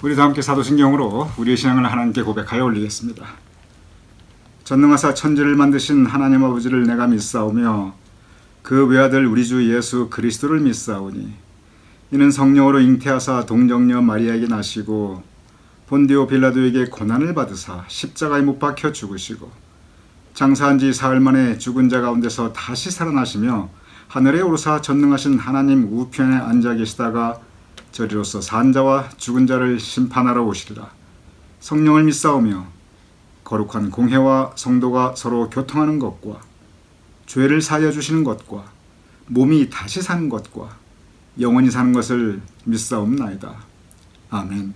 우리도 함께 사도신경으로 우리의 신앙을 하나님께 고백하여 올리겠습니다. 전능하사 천지를 만드신 하나님 아버지를 내가 믿사오며 그 외아들 우리 주 예수 그리스도를 믿사오니 이는 성령으로 잉태하사 동정녀 마리아에게 나시고 본디오 빌라도에게 고난을 받으사 십자가에 못 박혀 죽으시고 장사한 지 사흘 만에 죽은 자 가운데서 다시 살아나시며 하늘에 오르사 전능하신 하나님 우편에 앉아 계시다가 저리로서 산 자와 죽은 자를 심판하러 오시리라. 성령을 믿사오며 거룩한 공회와 성도가 서로 교통하는 것과 죄를 사하여 주시는 것과 몸이 다시 사는 것과 영원히 사는 것을 믿사옵나이다. 아멘.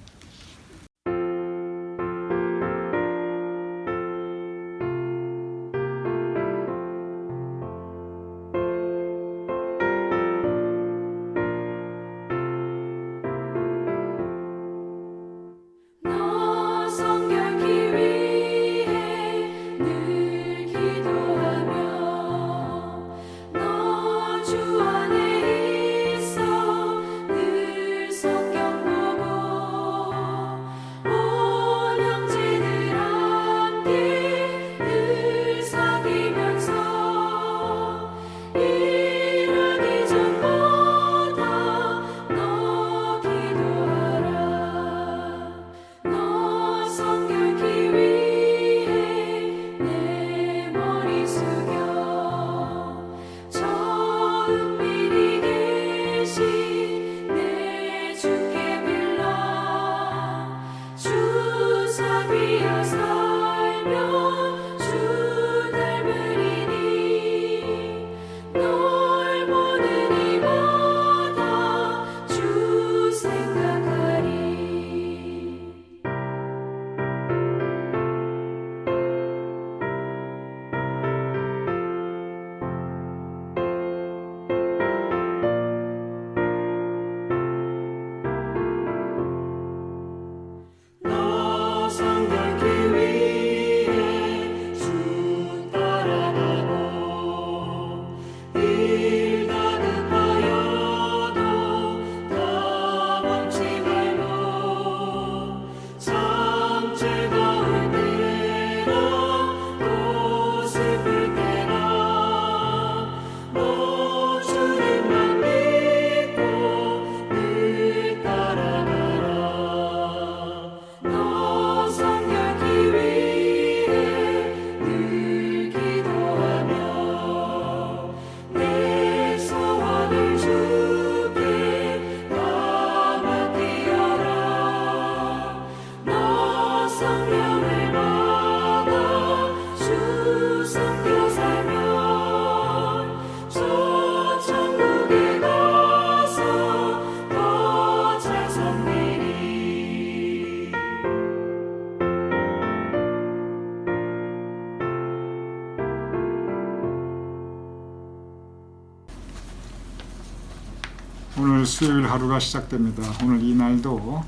오늘 수요일 하루가 시작됩니다. 오늘 이 날도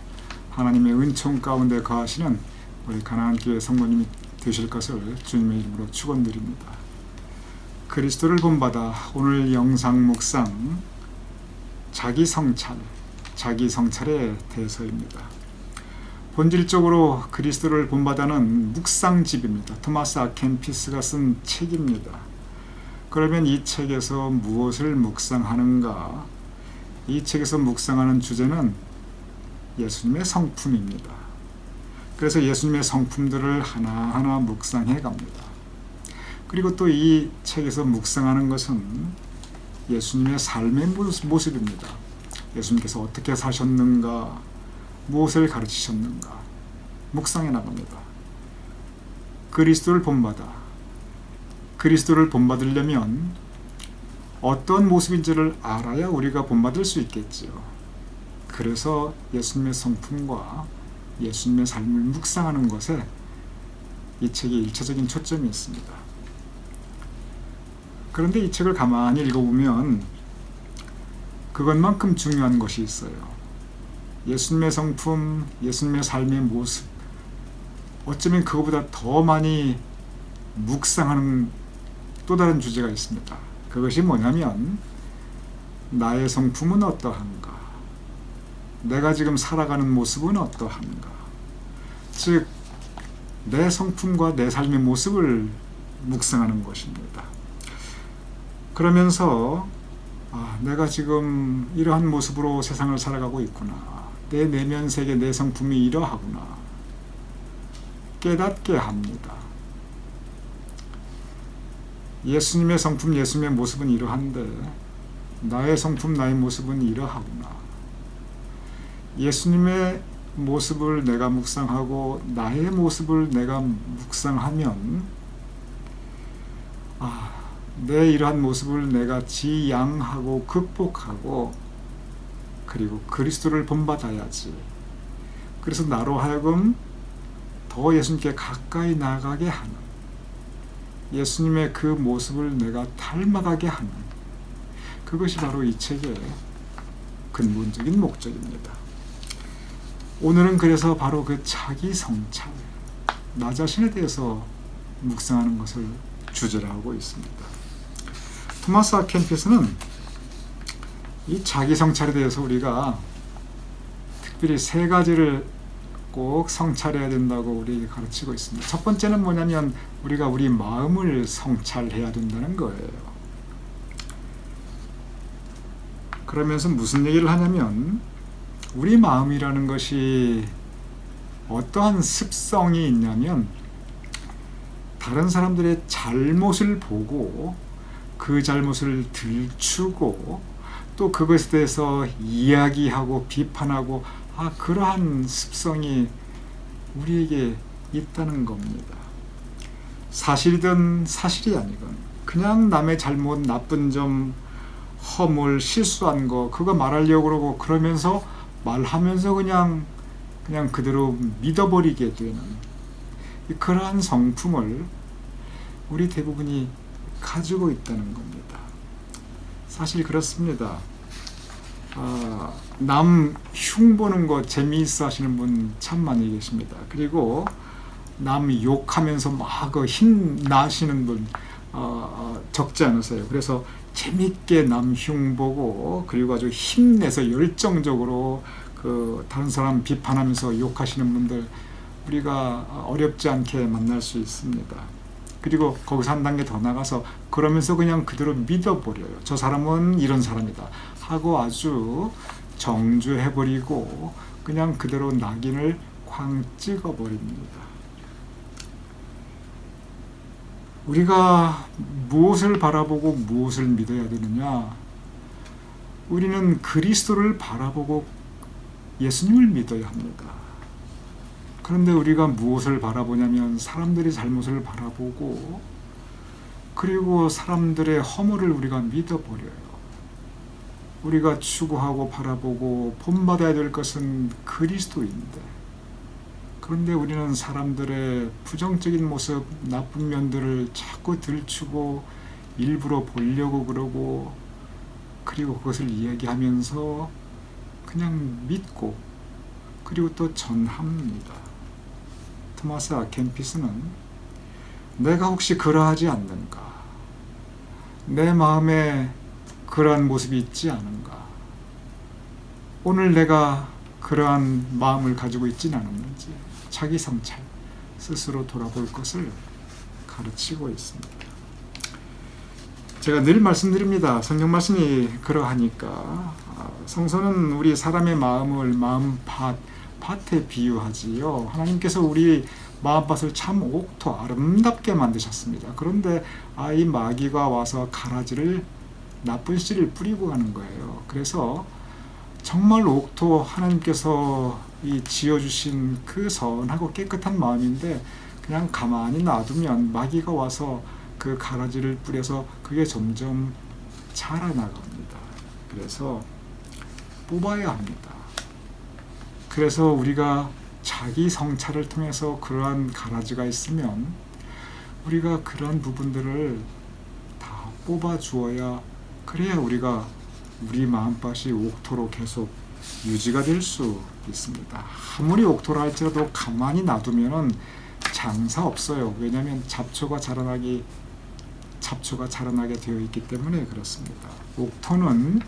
하나님의 은총 가운데 거하시는 우리 가나안교회 성도님이 되실 것을 주님의 이름으로 축원드립니다. 그리스도를 본받아 오늘 영상 묵상 자기 성찰의 대서입니다. 본질적으로 그리스도를 본받아는 묵상집입니다. 토마스 아켄피스가 쓴 책입니다. 그러면 이 책에서 무엇을 묵상하는가? 이 책에서 묵상하는 주제는 예수님의 성품입니다. 그래서 예수님의 성품들을 하나하나 묵상해 갑니다. 그리고 또 이 책에서 묵상하는 것은 예수님의 삶의 모습입니다. 예수님께서 어떻게 사셨는가, 무엇을 가르치셨는가 묵상해 나갑니다. 그리스도를 본받으려면 어떤 모습인지를 알아야 우리가 본받을 수 있겠지요. 그래서 예수님의 성품과 예수님의 삶을 묵상하는 것에 이 책에 일차적인 초점이 있습니다. 그런데 이 책을 가만히 읽어보면 그것만큼 중요한 것이 있어요. 예수님의 성품, 예수님의 삶의 모습, 어쩌면 그것보다 더 많이 묵상하는 또 다른 주제가 있습니다. 그것이 뭐냐면 나의 성품은 어떠한가, 내가 지금 살아가는 모습은 어떠한가? 즉, 내 성품과 내 삶의 모습을 묵상하는 것입니다. 그러면서 내가 지금 이러한 모습으로 세상을 살아가고 있구나. 내 내면 세계, 내 성품이 이러하구나. 깨닫게 합니다. 예수님의 성품, 예수님의 모습은 이러한데 나의 성품, 나의 모습은 이러하구나. 예수님의 모습을 내가 묵상하고 나의 모습을 내가 묵상하면 내 이러한 모습을 내가 지양하고 극복하고 그리고 그리스도를 본받아야지. 그래서 나로 하여금 더 예수님께 가까이 나가게 하는, 예수님의 그 모습을 내가 닮아가게 하는, 그것이 바로 이 책의 근본적인 목적입니다. 오늘은 그래서 바로 그 자기 성찰, 나 자신에 대해서 묵상하는 것을 주제로 하고 있습니다. 토마스 아 캠피스는 이 자기 성찰에 대해서 우리가 특별히 세 가지를 꼭 성찰해야 된다고 우리에게 가르치고 있습니다. 첫 번째는 뭐냐면 우리가 우리 마음을 성찰해야 된다는 거예요. 그러면서 무슨 얘기를 하냐면 우리 마음이라는 것이 어떠한 습성이 있냐면 다른 사람들의 잘못을 보고 그 잘못을 들추고 또 그것에 대해서 이야기하고 비판하고 그러한 습성이 우리에게 있다는 겁니다. 사실이든 사실이 아니건 그냥 남의 잘못, 나쁜 점, 허물, 실수한 거 그거 말하려고 그러고 그러면서 말하면서 그냥 그대로 믿어버리게 되는 그러한 성품을 우리 대부분이 가지고 있다는 겁니다. 사실 그렇습니다. 남 흉보는 거 재미있어 하시는 분 참 많이 계십니다. 그리고 남 욕하면서 막 힘나시는 분 적지 않으세요. 그래서 재밌게 남 흉보고 그리고 아주 힘내서 열정적으로 그 다른 사람 비판하면서 욕하시는 분들 우리가 어렵지 않게 만날 수 있습니다. 그리고 거기서 한 단계 더 나가서 그러면서 그냥 그대로 믿어버려요. 저 사람은 이런 사람이다 하고 아주 정죄해버리고 그냥 그대로 낙인을 쾅 찍어버립니다. 우리가 무엇을 바라보고 무엇을 믿어야 되느냐? 우리는 그리스도를 바라보고 예수님을 믿어야 합니다. 그런데 우리가 무엇을 바라보냐면 사람들의 잘못을 바라보고 그리고 사람들의 허물을 우리가 믿어버려요. 우리가 추구하고 바라보고 본받아야 될 것은 그리스도인데 그런데 우리는 사람들의 부정적인 모습, 나쁜 면들을 자꾸 들추고 일부러 보려고 그러고 그리고 그것을 이야기하면서 그냥 믿고 그리고 또 전합니다. 토마스 아 캠피스는 내가 혹시 그러하지 않는가? 내 마음에 그러한 모습이 있지 않은가? 오늘 내가 그러한 마음을 가지고 있지는 않았는지 자기 성찰, 스스로 돌아볼 것을 가르치고 있습니다. 제가 늘 말씀드립니다. 성경 말씀이 그러하니까 성서는 우리 사람의 마음을 밭에 비유하지요. 하나님께서 우리 마음밭을 참 옥토 아름답게 만드셨습니다. 그런데 이 마귀가 와서 가라지를 나쁜 씨를 뿌리고 가는 거예요. 그래서 정말 옥토 하나님께서 이 지어주신 그 선하고 깨끗한 마음인데 그냥 가만히 놔두면 마귀가 와서 그 가라지를 뿌려서 그게 점점 자라나갑니다. 그래서 뽑아야 합니다. 그래서 우리가 자기 성찰을 통해서 그러한 가라지가 있으면 우리가 그러한 부분들을 다 뽑아 주어야 그래야 우리가 우리 마음밭이 옥토로 계속 유지가 될 수 있습니다. 아무리 옥토라 할지라도 가만히 놔두면 장사 없어요. 왜냐하면 잡초가 자라나게 되어 있기 때문에 그렇습니다. 옥토는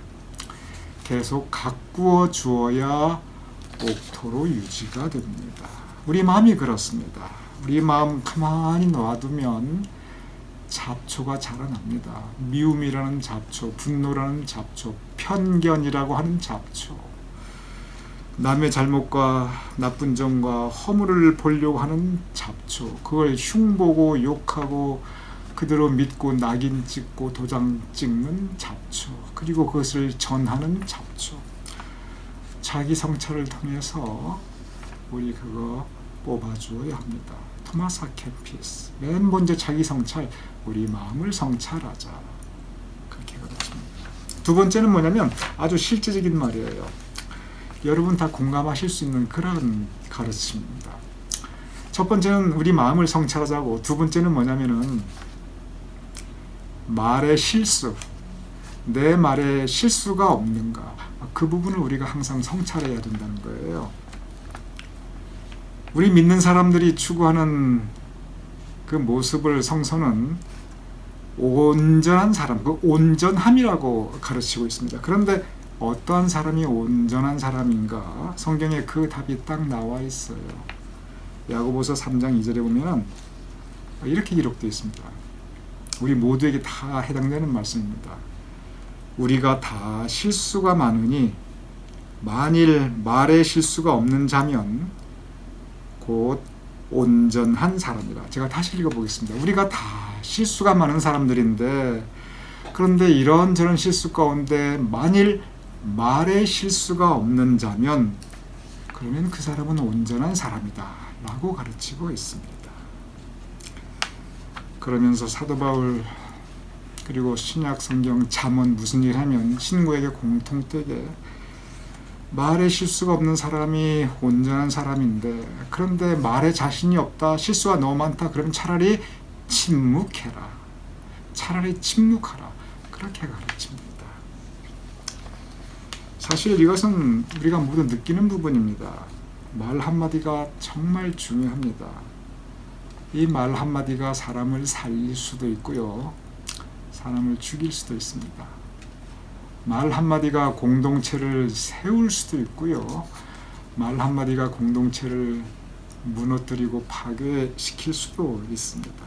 계속 가꾸어 주어야 옥토로 유지가 됩니다. 우리 마음이 그렇습니다. 우리 마음 가만히 놔두면 잡초가 자라납니다. 미움이라는 잡초, 분노라는 잡초, 편견이라고 하는 잡초, 남의 잘못과 나쁜 점과 허물을 보려고 하는 잡초, 그걸 흉보고 욕하고 그대로 믿고 낙인 찍고 도장 찍는 잡초, 그리고 그것을 전하는 잡초. 자기 성찰을 통해서 우리 그거 뽑아주어야 합니다. 토마스 아 캠피스, 맨 먼저 자기 성찰, 우리 마음을 성찰하자, 그렇게 가르칩니다. 두 번째는 뭐냐면 아주 실제적인 말이에요. 여러분 다 공감하실 수 있는 그런 가르침입니다. 첫 번째는 우리 마음을 성찰하자고, 두 번째는 뭐냐면은 말의 실수, 내 말에 실수가 없는가, 그 부분을 우리가 항상 성찰해야 된다는 거예요. 우리 믿는 사람들이 추구하는 그 모습을 성서는 온전한 사람, 그 온전함이라고 가르치고 있습니다. 그런데 어떠한 사람이 온전한 사람인가? 성경에 그 답이 딱 나와 있어요. 야고보서 3장 2절에 보면 이렇게 기록되어 있습니다. 우리 모두에게 다 해당되는 말씀입니다. 우리가 다 실수가 많으니 만일 말에 실수가 없는 자면 곧 온전한 사람이라. 제가 다시 읽어보겠습니다. 우리가 다 실수가 많은 사람들인데, 그런데 이런저런 실수 가운데 만일 말에 실수가 없는 자면 그러면 그 사람은 온전한 사람이다 라고 가르치고 있습니다. 그러면서 사도 바울 그리고 신약 성경 잠언 무슨 일 하면 신구에게 공통되게 말에 실수가 없는 사람이 온전한 사람인데, 그런데 말에 자신이 없다, 실수가 너무 많다, 그러면 차라리 침묵해라, 차라리 침묵하라, 그렇게 가르칩니다. 사실 이것은 우리가 모두 느끼는 부분입니다. 말 한마디가 정말 중요합니다. 이 말 한마디가 사람을 살릴 수도 있고요, 사람을 죽일 수도 있습니다. 말 한마디가 공동체를 세울 수도 있고요, 말 한마디가 공동체를 무너뜨리고 파괴시킬 수도 있습니다.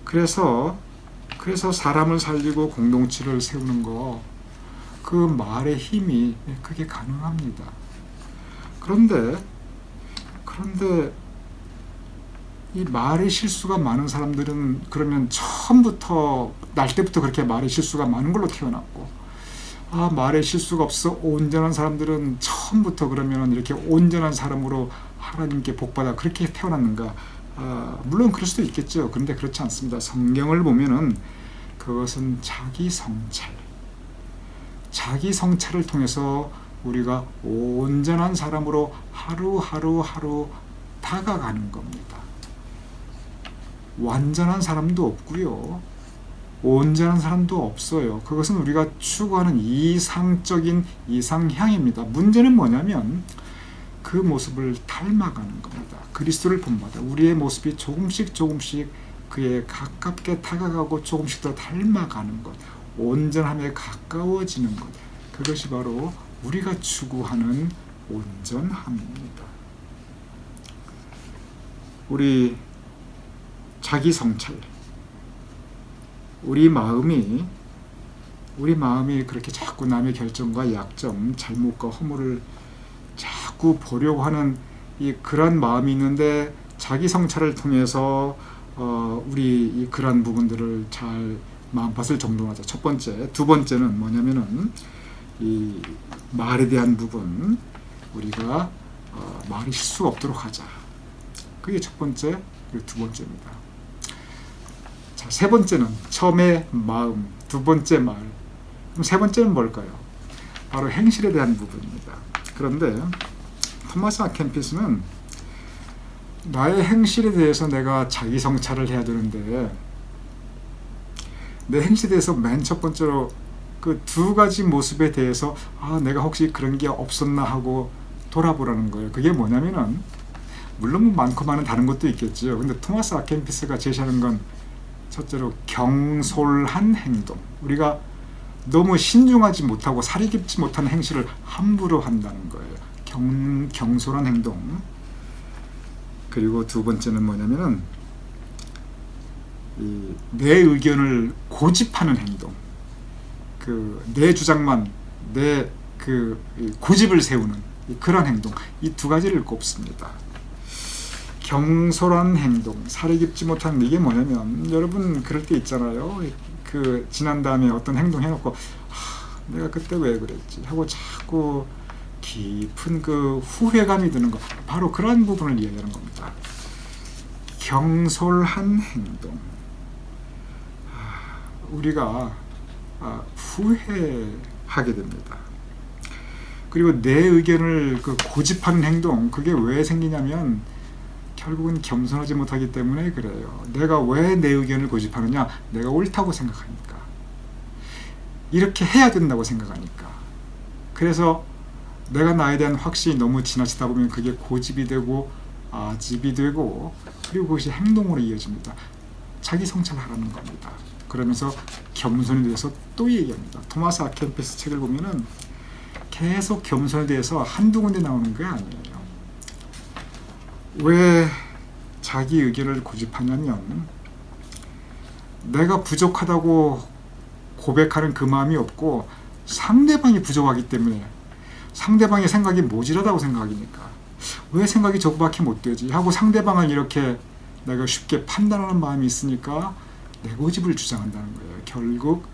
그래서 사람을 살리고 공동체를 세우는 거, 그 말의 힘이 그게 가능합니다. 그런데 이 말의 실수가 많은 사람들은 그러면 처음부터 날 때부터 그렇게 말의 실수가 많은 걸로 태어났고, 말에 실수가 없어 온전한 사람들은 처음부터 그러면 이렇게 온전한 사람으로 하나님께 복받아 그렇게 태어났는가? 물론 그럴 수도 있겠죠. 그런데 그렇지 않습니다. 성경을 보면은 그것은 자기 성찰을 통해서 우리가 온전한 사람으로 하루 다가가는 겁니다. 완전한 사람도 없고요, 온전한 사람도 없어요. 그것은 우리가 추구하는 이상적인 이상향입니다. 문제는 뭐냐면 그 모습을 닮아가는 겁니다. 그리스도를 본받아 우리의 모습이 조금씩 그에 가깝게 다가가고 조금씩 더 닮아가는 것, 온전함에 가까워지는 것, 그것이 바로 우리가 추구하는 온전함입니다. 우리 자기 성찰, 우리 마음이 그렇게 자꾸 남의 결정과 약점, 잘못과 허물을 자꾸 보려고 하는 그런 마음이 있는데, 자기 성찰을 통해서 우리 그런 부분들을 잘 마음밭을 정돈하자. 첫 번째. 두 번째는 뭐냐면은 이 말에 대한 부분, 우리가 말이 실수가 없도록 하자. 그게 첫 번째, 그리고 두 번째입니다. 자, 세 번째는 처음에 마음, 두 번째 말. 그럼 세 번째는 뭘까요? 바로 행실에 대한 부분입니다. 그런데 토마스 아 캠피스는 나의 행실에 대해서 내가 자기 성찰을 해야 되는데, 내 행실에 대해서 맨 첫 번째로 그 두 가지 모습에 대해서 내가 혹시 그런 게 없었나 하고 돌아보라는 거예요. 그게 뭐냐면은, 물론 많고 많은 다른 것도 있겠죠. 근데 토마스 아 캠피스가 제시하는 건 첫째로 경솔한 행동. 우리가 너무 신중하지 못하고 사리 깊지 못한 행실을 함부로 한다는 거예요. 경솔한 행동. 그리고 두 번째는 뭐냐면은 내 의견을 고집하는 행동. 내 주장만, 내 고집을 세우는 그런 행동. 이 두 가지를 꼽습니다. 경솔한 행동, 사리 깊지 못한, 이게 뭐냐면, 여러분 그럴 때 있잖아요. 지난 다음에 어떤 행동 해놓고 내가 그때 왜 그랬지 하고 자꾸 깊은 후회감이 드는 거, 바로 그런 부분을 이야기하는 겁니다. 경솔한 행동. 우리가 후회하게 됩니다. 그리고 내 의견을 고집하는 행동, 그게 왜 생기냐면 결국은 겸손하지 못하기 때문에 그래요. 내가 왜 내 의견을 고집하느냐? 내가 옳다고 생각하니까. 이렇게 해야 된다고 생각하니까. 그래서 내가 나에 대한 확신이 너무 지나치다 보면 그게 고집이 되고 아집이 되고, 그리고 그것이 행동으로 이어집니다. 자기 성찰하라는 겁니다. 그러면서 겸손에 대해서 또 얘기합니다. 토마스 아켄피스 책을 보면은 계속 겸손에 대해서 한두 군데 나오는 게 아니에요. 왜 자기 의견을 고집하냐면, 내가 부족하다고 고백하는 그 마음이 없고 상대방이 부족하기 때문에, 상대방의 생각이 모자라다고 생각하니까 왜 생각이 저거밖에 못 되지 하고 상대방을 이렇게 내가 쉽게 판단하는 마음이 있으니까 내 고집을 주장한다는 거예요. 결국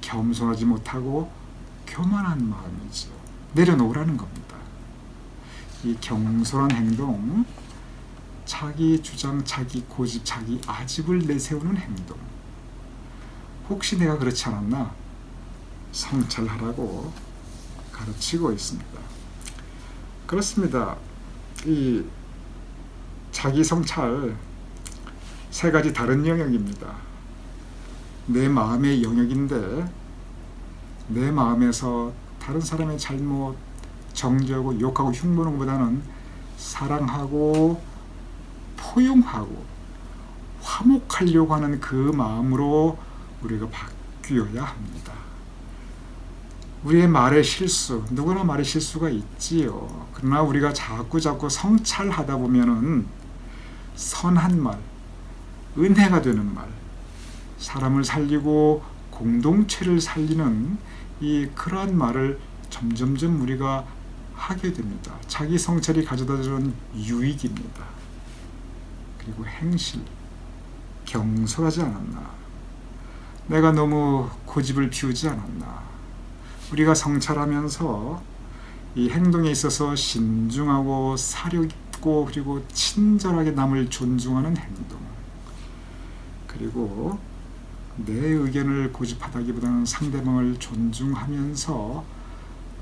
겸손하지 못하고 교만한 마음이죠. 내려놓으라는 겁니다. 이 경솔한 행동, 자기 주장, 자기 고집, 자기 아집을 내세우는 행동. 혹시 내가 그렇지 않았나? 성찰하라고 가르치고 있습니다. 그렇습니다. 이 자기 성찰, 세 가지 다른 영역입니다. 내 마음의 영역인데, 내 마음에서 다른 사람의 잘못 정죄하고 욕하고 흉보는 것보다는 사랑하고 포용하고 화목하려고 하는 그 마음으로 우리가 바뀌어야 합니다. 우리의 말의 실수, 누구나 말의 실수가 있지요. 그러나 우리가 자꾸 성찰하다 보면은 선한 말, 은혜가 되는 말, 사람을 살리고 공동체를 살리는 그러한 말을 점점점 우리가 하게 됩니다. 자기 성찰이 가져다주는 유익입니다. 그리고 행실, 경솔하지 않았나? 내가 너무 고집을 피우지 않았나? 우리가 성찰하면서 이 행동에 있어서 신중하고 사려 있고, 그리고 친절하게 남을 존중하는 행동, 그리고 내 의견을 고집하다기보다는 상대방을 존중하면서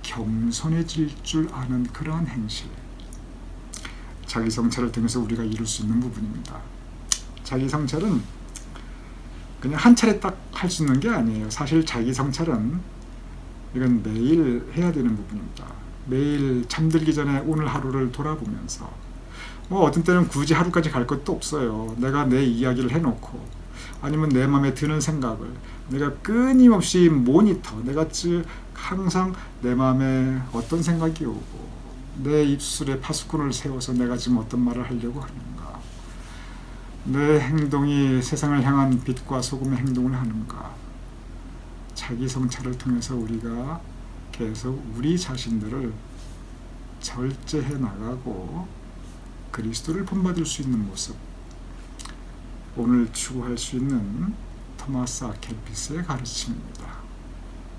겸손해질 줄 아는 그러한 행실, 자기 성찰을 통해서 우리가 이룰 수 있는 부분입니다. 자기 성찰은 그냥 한 차례 딱 할 수 있는 게 아니에요. 사실 자기 성찰은 이건 매일 해야 되는 부분입니다. 매일 잠들기 전에 오늘 하루를 돌아보면서, 어떤 때는 굳이 하루까지 갈 것도 없어요. 내가 내 이야기를 해놓고, 아니면 내 마음에 드는 생각을 내가 끊임없이 모니터, 내가 항상 내 마음에 어떤 생각이 오고, 내 입술에 파수꾼을 세워서 내가 지금 어떤 말을 하려고 하는가, 내 행동이 세상을 향한 빛과 소금의 행동을 하는가. 자기 성찰을 통해서 우리가 계속 우리 자신들을 절제해 나가고 그리스도를 본받을 수 있는 모습, 오늘 추구할 수 있는 토마스 아켈피스의 가르침입니다.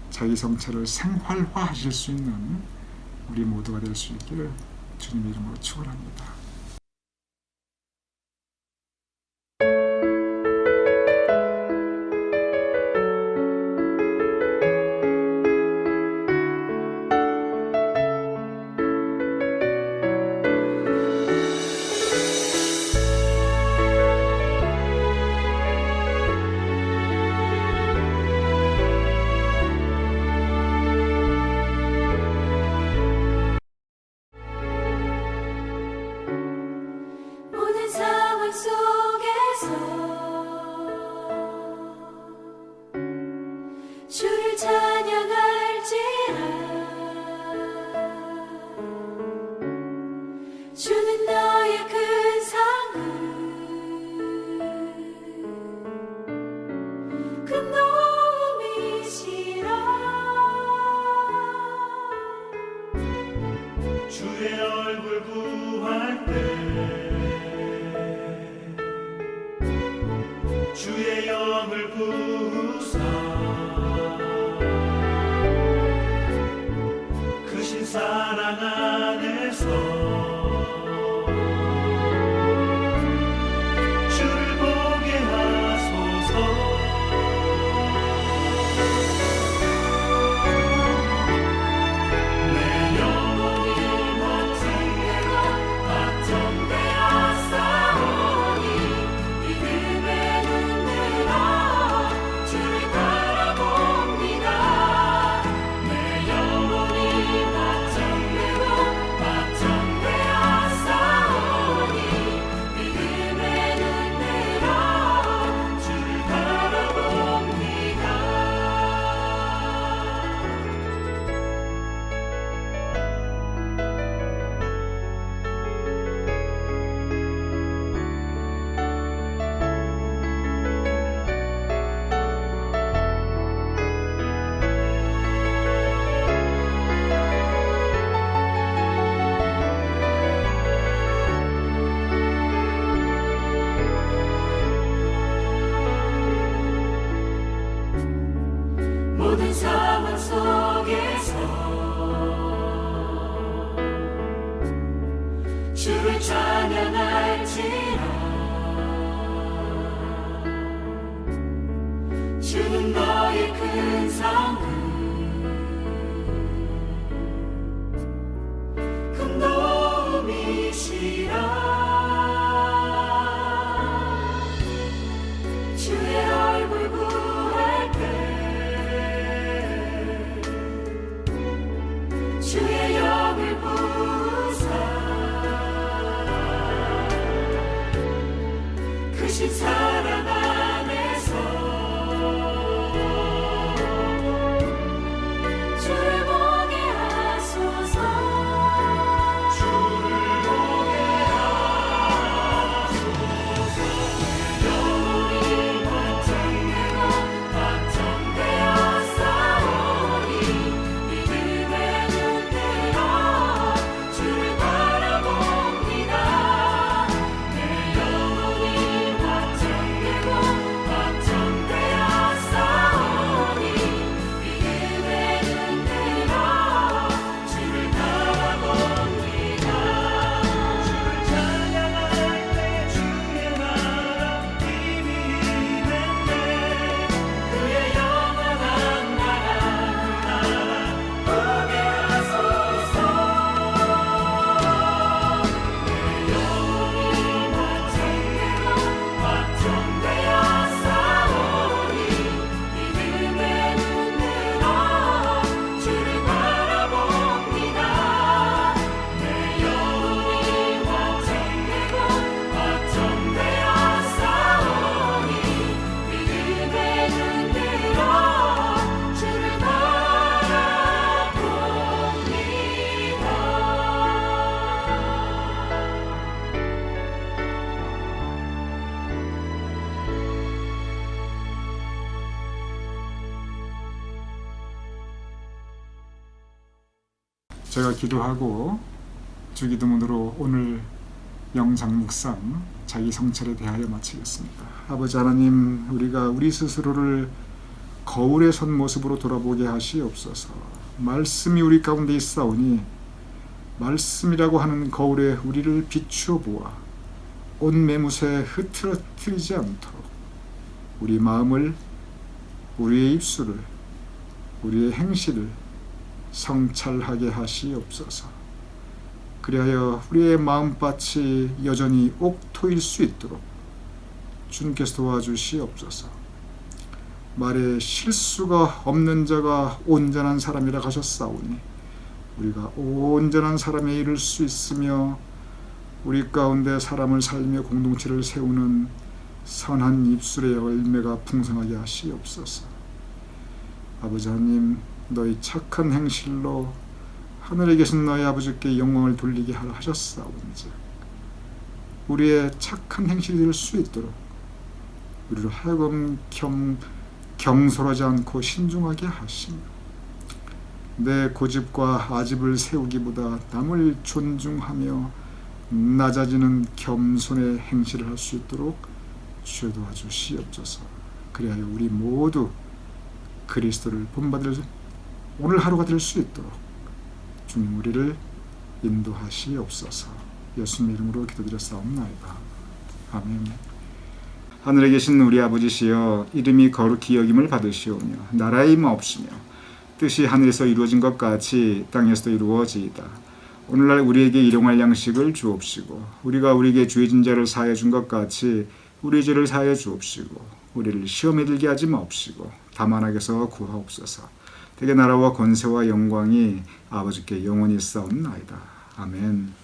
자기 성찰을 생활화하실 수 있는 우리 모두가 될 수 있기를 주님의 이름으로 축원합니다. 주의 얼굴 구할 때 주의 영을 부으사 크신 사랑 안에서 주를 보게 하소서. 모든 상황 속에서 주를 찬양할지라. 주는 너의 큰 성금 큰 도움이시라. 주의 얼굴 구할 때 주의 영을 부으사 크신 사랑 안에서 주를 보게 하소서. 주를 보게 하소서. 영혼이 확장되고 확장되어 싸우니 믿음의 눈으로 주를 바라봅니다. 내 영혼이 확장되고 확장되어 싸우니 믿음의 눈으로 주를 바라봅니다. 주를 찬양할 때 주의 나라 힘이 임했네. 그의 영원한 나라 보게 하소서. 내 영혼이 확장되고 확장되어 싸우니 믿음의 눈으로 주를 바라봅니다. 내 영혼이 확장되고 확장되어 싸우니 믿음의 눈으로 주를 제가 기도하고 주기도문으로 오늘 영상 묵상 자기 성찰에 대하여 마치겠습니다. 아버지 하나님, 우리가 우리 스스로를 거울에 선 모습으로 돌아보게 하시옵소서. 말씀이 우리 가운데 있사오니 말씀이라고 하는 거울에 우리를 비추어 보아 온 매무새에 흐트러뜨리지 않도록 우리 마음을, 우리의 입술을, 우리의 행실을 성찰하게 하시옵소서. 그리하여 우리의 마음밭이 여전히 옥토일 수 있도록 주님께서 도와주시옵소서. 말에 실수가 없는 자가 온전한 사람이라 하셨사오니 우리가 온전한 사람에 이를 수 있으며 우리 가운데 사람을 살리며 공동체를 세우는 선한 입술의 열매가 풍성하게 하시옵소서. 아버지 하나님, 너희 착한 행실로 하늘에 계신 너희 아버지께 영광을 돌리게 하라 하셨사온즉 우리의 착한 행실이 될 수 있도록 우리를 하여금 경솔하지 않고 신중하게 하시며 내 고집과 아집을 세우기보다 남을 존중하며 낮아지는 겸손의 행실을 할 수 있도록 주여 도와주시옵소서. 그리하여 우리 모두 그리스도를 본받을 오늘 하루가 될 수 있도록 주님 우리를 인도하시옵소서. 예수님 이름으로 기도드렸사옵나이다. 아멘. 하늘에 계신 우리 아버지시여, 이름이 거룩히 여김을 받으시오며 나라의 임하옵시며 뜻이 하늘에서 이루어진 것 같이 땅에서도 이루어지이다. 오늘날 우리에게 일용할 양식을 주옵시고 우리가 우리에게 죄진 자를 사하여 준 것 같이 우리 죄를 사하여 주옵시고 우리를 시험에 들게 하지 마옵시고 다만 악에서 구하옵소서. 대개 나라와 권세와 영광이 아버지께 영원히 있사옵나이다. 아멘.